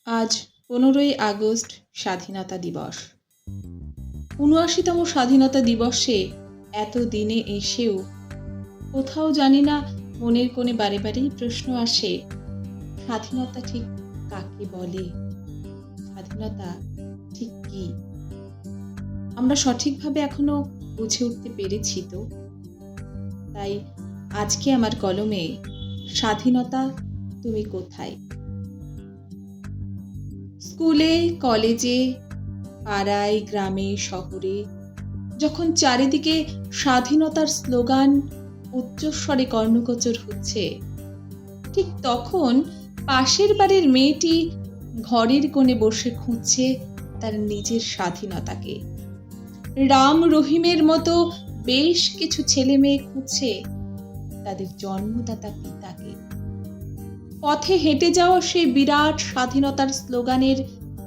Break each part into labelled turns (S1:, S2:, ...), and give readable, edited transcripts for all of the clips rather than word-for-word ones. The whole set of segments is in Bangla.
S1: আজ 15ই আগস্ট স্বাধীনতা দিবস। ৭৯তম স্বাধীনতা দিবসে এত দিনে এসেও কোথাও জানি না মনের কোণে বারে বারেই প্রশ্ন আসে, স্বাধীনতা ঠিক কাকে বলে? স্বাধীনতা ঠিক কি? আমরা সঠিকভাবে এখনো বুঝে উঠতে পেরেছি তো? তাই আজকে আমার কলমে স্বাধীনতা তুমি কোথায়? স্কুলে, কলেজে, পাড়ায়, গ্রামে, শহরে যখন চারিদিকে স্বাধীনতার স্লোগান উচ্চস্বরে কর্ণগোচর হচ্ছে, ঠিক তখন পাশের বাড়ির মেয়েটি ঘরের কোণে বসে খুঁজছে তার নিজের স্বাধীনতাকে। রাম রহিমের মতো বেশ কিছু ছেলে মেয়ে খুঁজছে তাদের জন্মদাতা পিতাকে। পথে হেঁটে যাওয়া সেই বিরাট স্বাধীনতার স্লোগানের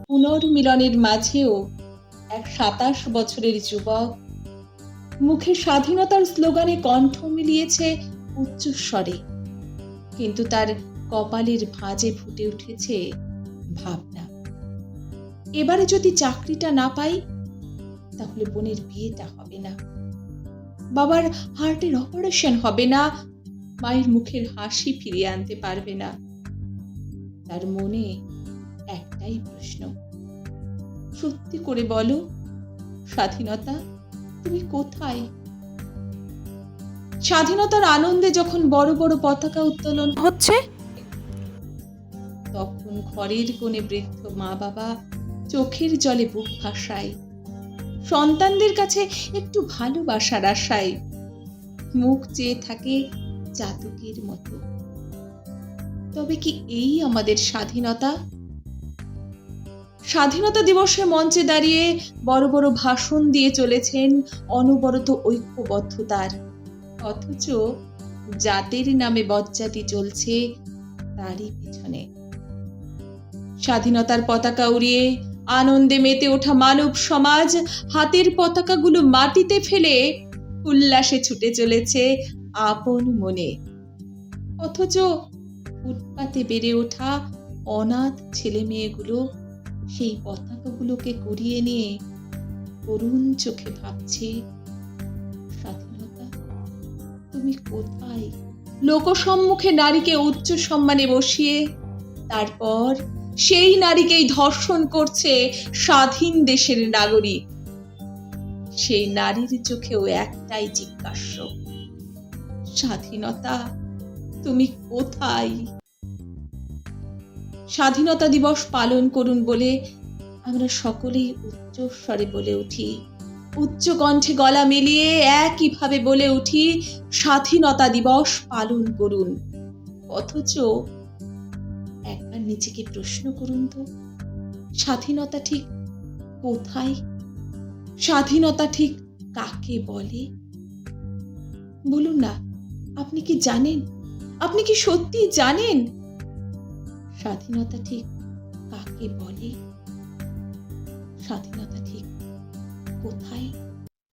S1: পুনর্মিলনের মাঝেও এক ২৭ বছরের যুবক মুখে স্বাধীনতার স্লোগানে কণ্ঠ মিলিয়েছে উচ্চস্বরে, কিন্তু তার কপালের ভাঁজে ফুটে উঠেছে ভাবনা। এবারে যদি চাকরিটা না পাই, তাহলে বোনের বিয়েটা হবে না, বাবার হার্টের অপারেশন হবে না, মায়ের মুখের হাসি ফিরিয়ে আনতে পারবে না। তার মনে একটাই প্রশ্ন, সত্যি করে বলো, স্বাধীনতা তুমি কোথায়? স্বাধীনতার আনন্দে যখন বড় বড় পতাকা উত্তোলন হচ্ছে, তখন ঘরের কোণে বৃদ্ধ মা বাবা চোখের জলে বুক ভাসায়, সন্তানদের কাছে একটু ভালোবাসার আশায় মুখ চেয়ে থাকে চাতকের মতো। তবে কি এই আমাদের স্বাধীনতা? স্বাধীনতা দিবসে মঞ্চে দাঁড়িয়ে বড় বড় ভাষণ দিয়ে চলেছেন অনবরত ঐক্যবদ্ধতার, অথচ জাতির নামে বজ্জাতি চলছে তারই পিছনে। স্বাধীনতার পতাকা উড়িয়ে আনন্দে মেতে ওঠা মানব সমাজ হাতের পতাকাগুলো মাটিতে ফেলে উল্লাসে ছুটে চলেছে আপন মনে, অথচ ফুটপাতে বেড়ে ওঠা অনাথ ছেলে মেয়েগুলো সেই পতাকাগুলোকে কুড়িয়ে নিয়ে করুণ চোখে ভাবছে, স্বাধীনতা তুমি কোথায়? লোকসম্মুখে নারীকে উচ্চ সম্মানে বসিয়ে তারপর সেই নারীকেই ধর্ষণ করছে স্বাধীন দেশের নাগরিক। সেই নারীর চোখেও একটাই জিজ্ঞাস্য, স্বাধীনতা তুমি কোথায়? স্বাধীনতা দিবস পালন করুন বলে আমরা সকলেই উচ্চস্বরে বলে উঠি, উচ্চ কণ্ঠে গলা মিলিয়ে একইভাবে বলে উঠি, স্বাধীনতা দিবস পালন করুন। অথচ একবার নিজেকে প্রশ্ন করুন তো, স্বাধীনতা ঠিক কোথায়? স্বাধীনতা ঠিক কাকে বলে? বলুন না, আপনি কি জানেন? আপনি কি সত্যি জানেন স্বাধীনতা ঠিক কাকে বলে? স্বাধীনতা ঠিক কোথায়?